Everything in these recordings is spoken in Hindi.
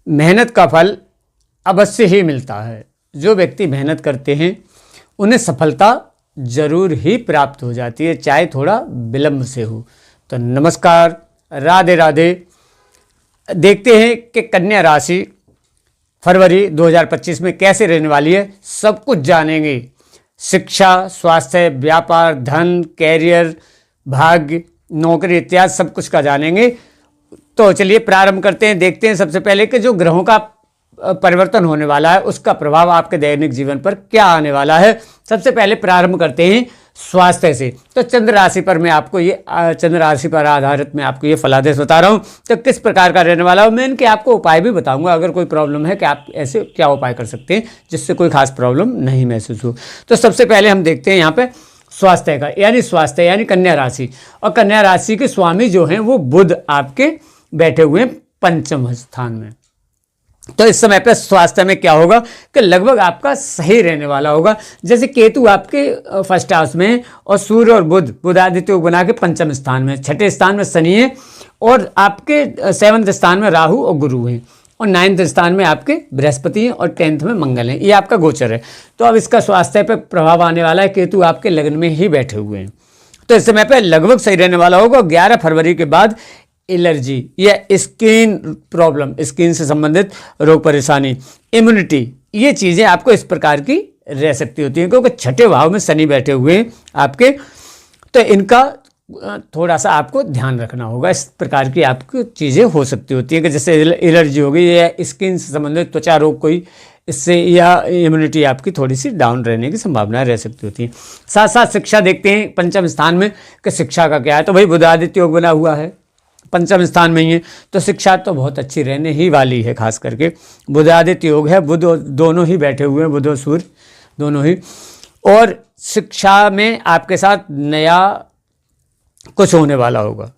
मेहनत का फल अवश्य ही मिलता है। जो व्यक्ति मेहनत करते हैं उन्हें सफलता जरूर ही प्राप्त हो जाती है, चाहे थोड़ा विलंब से हो। तो नमस्कार, राधे राधे। देखते हैं कि कन्या राशि फरवरी 2025 में कैसे रहने वाली है, सब कुछ जानेंगे। शिक्षा, स्वास्थ्य, व्यापार, धन, कैरियर, भाग्य, नौकरी इत्यादि सब कुछ का जानेंगे। तो चलिए प्रारंभ करते हैं। देखते हैं सबसे पहले कि जो ग्रहों का परिवर्तन होने वाला है उसका प्रभाव आपके दैनिक जीवन पर क्या आने वाला है। सबसे पहले प्रारंभ करते हैं स्वास्थ्य से। तो चंद्र राशि पर मैं आपको चंद्र राशि पर आधारित मैं आपको ये फलादेश बता रहा हूँ। तो किस प्रकार का रहने वाला है, मैं इनके आपको उपाय भी बताऊंगा। अगर कोई प्रॉब्लम है कि आप ऐसे क्या उपाय कर सकते हैं जिससे कोई खास प्रॉब्लम नहीं महसूस हो। तो सबसे पहले हम देखते हैं यहाँ पे स्वास्थ्य का, स्वास्थ्य यानी कन्या राशि। और कन्या राशि के स्वामी जो हैं वो बुध आपके बैठे हुए हैं पंचम स्थान में। तो इस समय पे स्वास्थ्य में क्या होगा कि लगभग आपका सही रहने वाला होगा। जैसे केतु आपके फर्स्ट हाउस में और सूर्य और बुध आदित्य योग बना के पंचम स्थान में, छठे स्थान में शनि है और आपके सेवंथ स्थान में राहु और गुरु हैं और नाइन्थ स्थान में आपके बृहस्पति हैं और 10th में मंगल हैं। ये आपका गोचर है। तो अब इसका स्वास्थ्य पे प्रभाव आने वाला है। केतु आपके लग्न में ही बैठे हुए हैं, तो इस समय पे लगभग सही रहने वाला होगा। 11 फरवरी के बाद एलर्जी या स्किन प्रॉब्लम, स्किन से संबंधित रोग परेशानी, इम्यूनिटी, ये चीज़ें आपको इस प्रकार की रह सकती होती हैं क्योंकि छठे भाव में शनि बैठे हुए हैं आपके। तो इनका थोड़ा सा आपको ध्यान रखना होगा। इस प्रकार की आपको चीज़ें हो सकती होती हैं कि जैसे एलर्जी हो गई या स्किन से संबंधित त्वचा रोग कोई, इससे या इम्यूनिटी आपकी थोड़ी सी डाउन रहने की संभावनाएं रह सकती होती हैं। साथ साथ शिक्षा देखते हैं पंचम स्थान में कि शिक्षा का क्या है। तो भाई बुध आदित्य योग बना हुआ है, पंचम स्थान में ही है, तो शिक्षा तो बहुत अच्छी रहने ही वाली है। खास करके बुध आदित्य योग है, बुध दोनों ही बैठे हुए हैं, बुध और सूर्य दोनों ही। और शिक्षा में आपके साथ नया कुछ होने वाला होगा,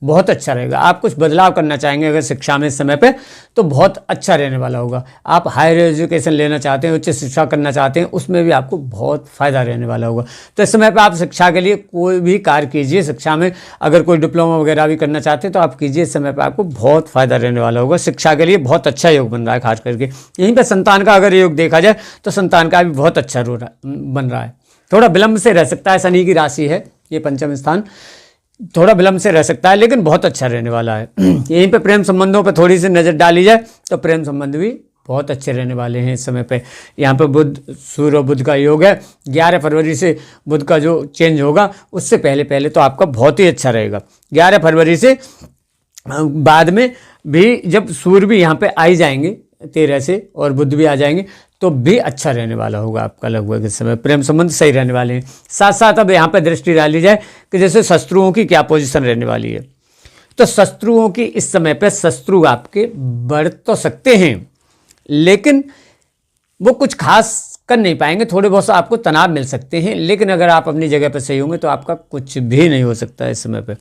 बहुत अच्छा रहेगा। आप कुछ बदलाव करना चाहेंगे अगर शिक्षा में इस समय पे, तो बहुत अच्छा रहने वाला होगा। आप हायर एजुकेशन लेना चाहते हैं, उच्च शिक्षा करना चाहते हैं, उसमें भी आपको बहुत फ़ायदा रहने वाला होगा। तो इस समय पे आप शिक्षा के लिए कोई भी कार्य कीजिए। शिक्षा में अगर कोई डिप्लोमा वगैरह भी करना चाहते हैं तो आप कीजिए। इस समय पर आपको बहुत फ़ायदा रहने वाला होगा। शिक्षा के लिए बहुत अच्छा योग बन रहा है। खास करके यहीं पर संतान का अगर योग देखा जाए तो संतान का भी बहुत अच्छा बन रहा है। थोड़ा विलंब से रह सकता है, शनि की राशि है ये पंचम स्थान, थोड़ा विलंब से रह सकता है लेकिन बहुत अच्छा रहने वाला है। यहीं पे प्रेम संबंधों पे थोड़ी सी नज़र डाली जाए तो प्रेम संबंध भी बहुत अच्छे रहने वाले हैं इस समय पे। यहाँ पे बुध, सूर्य और बुध का योग है। 11 फरवरी से बुध का जो चेंज होगा उससे पहले पहले तो आपका बहुत ही अच्छा रहेगा। 11 फरवरी से बाद में भी जब सूर्य भी यहाँ पे आ ही जाएंगे 13 से और बुध भी आ जाएंगे तो भी अच्छा रहने वाला होगा आपका। लगभग इस समय प्रेम संबंध सही रहने वाले हैं। साथ साथ अब यहाँ पे दृष्टि डाली जाए कि जैसे शत्रुओं की क्या पोजीशन रहने वाली है। तो शत्रुओं की इस समय पे शत्रु आपके बढ़ तो सकते हैं लेकिन वो कुछ खास कर नहीं पाएंगे। थोड़े बहुत सा आपको तनाव मिल सकते हैं लेकिन अगर आप अपनी जगह पर सही होंगे तो आपका कुछ भी नहीं हो सकता है इस समय पे।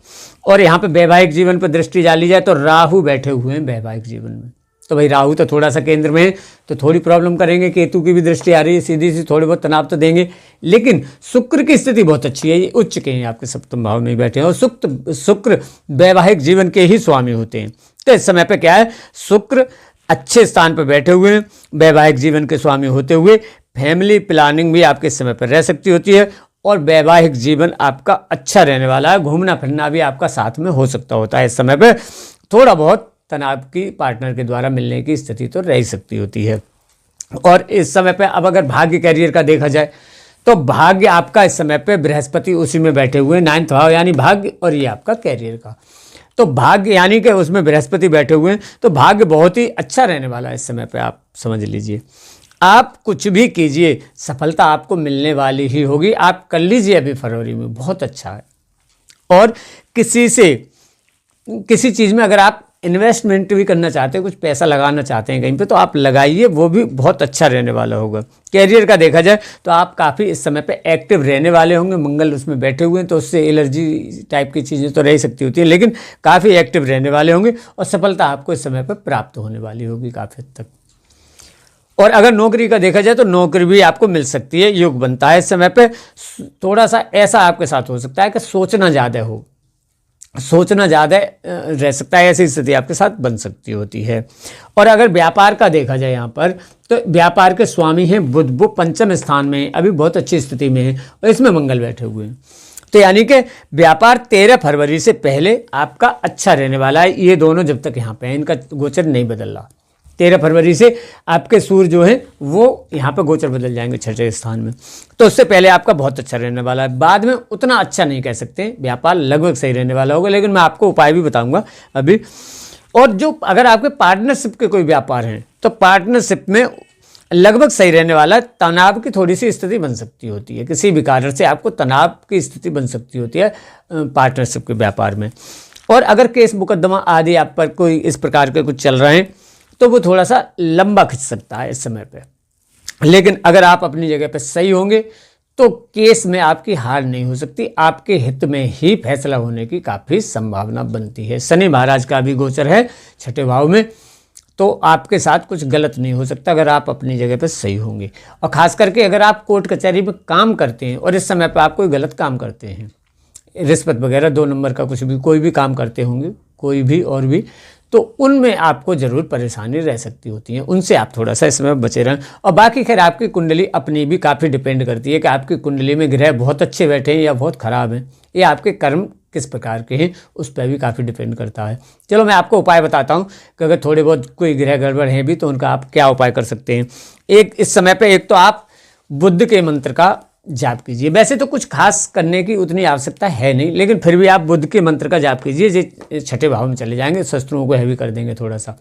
और यहाँ पे वैवाहिक जीवन पर दृष्टि डाली जाए तो राहु बैठे हुए हैं वैवाहिक जीवन में। तो भाई राहु तो थोड़ा सा केंद्र में है तो थोड़ी प्रॉब्लम करेंगे। केतु की भी दृष्टि आ रही है, सीधी सी थोड़ी बहुत तनाव तो देंगे। लेकिन शुक्र की स्थिति बहुत अच्छी है, ये उच्च के हैं, आपके सप्तम भाव में ही बैठे हैं और शुक्र वैवाहिक जीवन के ही स्वामी होते हैं। तो इस समय पे क्या है, शुक्र अच्छे स्थान पर बैठे हुए हैं, वैवाहिक जीवन के स्वामी होते हुए फैमिली प्लानिंग भी आपके समय पर रह सकती होती है और वैवाहिक जीवन आपका अच्छा रहने वाला है। घूमना फिरना भी आपका साथ में हो सकता होता है। इस समय पे थोड़ा बहुत तनाव की पार्टनर के द्वारा मिलने की स्थिति तो रह सकती होती है। और इस समय पे अब अगर भाग्य कैरियर का देखा जाए तो भाग्य आपका इस समय पे बृहस्पति उसी में बैठे हुए हैं, 9th भाव यानी भाग्य और ये आपका कैरियर का। तो भाग्य यानी कि उसमें बृहस्पति बैठे हुए हैं तो भाग्य बहुत ही अच्छा रहने वाला है इस समय पे। आप समझ लीजिए, आप कुछ भी कीजिए सफलता आपको मिलने वाली ही होगी। आप कर लीजिए अभी फरवरी में, बहुत अच्छा है। और किसी चीज़ में अगर आप इन्वेस्टमेंट भी करना चाहते हैं, कुछ पैसा लगाना चाहते हैं कहीं पे, तो आप लगाइए, वो भी बहुत अच्छा रहने वाला होगा। कैरियर का देखा जाए तो आप काफ़ी इस समय पे एक्टिव रहने वाले होंगे। मंगल उसमें बैठे हुए हैं तो उससे एलर्जी टाइप की चीज़ें तो रह सकती होती हैं लेकिन काफ़ी एक्टिव रहने वाले होंगे और सफलता आपको इस समय पर प्राप्त होने वाली होगी काफ़ी हद तक। और अगर नौकरी का देखा जाए तो नौकरी भी आपको मिल सकती है, योग बनता है इस समय पे। थोड़ा सा ऐसा आपके साथ हो सकता है कि सोचना ज़्यादा हो, सोचना ज़्यादा रह सकता है, ऐसी स्थिति आपके साथ बन सकती होती है। और अगर व्यापार का देखा जाए यहाँ पर, तो व्यापार के स्वामी हैं बुध, वो पंचम स्थान में है, अभी बहुत अच्छी स्थिति में है और इसमें मंगल बैठे हुए हैं। तो यानी कि व्यापार 13 फरवरी से पहले आपका अच्छा रहने वाला है। ये दोनों जब तक यहाँ पे हैं, इनका गोचर नहीं बदल रहा। 13 फरवरी से आपके सूर्य जो हैं वो यहाँ पे गोचर बदल जाएंगे छठे स्थान में, तो उससे पहले आपका बहुत अच्छा रहने वाला है। बाद में उतना अच्छा नहीं कह सकते, व्यापार लगभग सही रहने वाला होगा, लेकिन मैं आपको उपाय भी बताऊंगा अभी। और जो अगर आपके पार्टनरशिप के कोई व्यापार हैं, तो पार्टनरशिप में लगभग सही रहने वाला है। तनाव की थोड़ी सी स्थिति बन सकती होती है, किसी भी कारण से आपको तनाव की स्थिति बन सकती होती है पार्टनरशिप के व्यापार में। और अगर केस मुकदमा आदि आप पर कोई इस प्रकार के कुछ चल रहे हैं, तो वो थोड़ा सा लंबा खिंच सकता है इस समय पे। लेकिन अगर आप अपनी जगह पे सही होंगे, तो केस में आपकी हार नहीं हो सकती, आपके हित में ही फैसला होने की काफ़ी संभावना बनती है। शनि महाराज का भी गोचर है छठे भाव में, तो आपके साथ कुछ गलत नहीं हो सकता अगर आप अपनी जगह पर सही होंगे। और ख़ास करके अगर आप कोर्ट कचहरी में काम करते हैं और इस समय पर आप कोई गलत काम करते हैं, रिश्वत वगैरह 2 नंबर का कुछ भी कोई भी काम करते होंगे, कोई भी और भी, तो उनमें आपको ज़रूर परेशानी रह सकती होती है, उनसे आप थोड़ा सा इसमें बचे रहें। और बाकी खैर आपकी कुंडली अपनी भी काफ़ी डिपेंड करती है कि आपकी कुंडली में ग्रह बहुत अच्छे बैठे हैं या बहुत ख़राब हैं, ये आपके कर्म किस प्रकार के हैं उस पर भी काफ़ी डिपेंड करता है। चलो मैं आपको उपाय बताता हूँ कि अगर थोड़े बहुत कोई ग्रह गड़बड़ हैं भी तो उनका आप क्या उपाय कर सकते हैं। एक इस समय पर एक तो आप बुध के मंत्र का जाप कीजिए। वैसे तो कुछ खास करने की उतनी आवश्यकता है नहीं, लेकिन फिर भी आप बुध के मंत्र का जाप कीजिए। जो छठे भाव में चले जाएंगे, शस्त्रों को हैवी कर देंगे थोड़ा सा,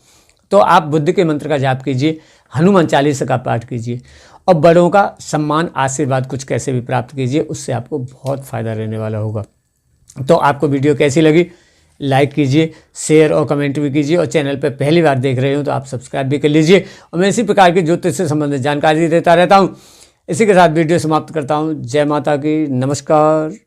तो आप बुध के मंत्र का जाप कीजिए, हनुमान चालीसा का पाठ कीजिए और बड़ों का सम्मान आशीर्वाद कुछ कैसे भी प्राप्त कीजिए, उससे आपको बहुत फ़ायदा रहने वाला होगा। तो आपको वीडियो कैसी लगी लाइक कीजिए, शेयर और कमेंट भी कीजिए, और चैनल पर पहली बार देख रहे हो तो आप सब्सक्राइब भी कर लीजिए। और मैं इसी प्रकार की ज्योतिष से संबंधित जानकारी देता रहता हूँ। इसी के साथ वीडियो समाप्त करता हूँ। जय माता की, नमस्कार।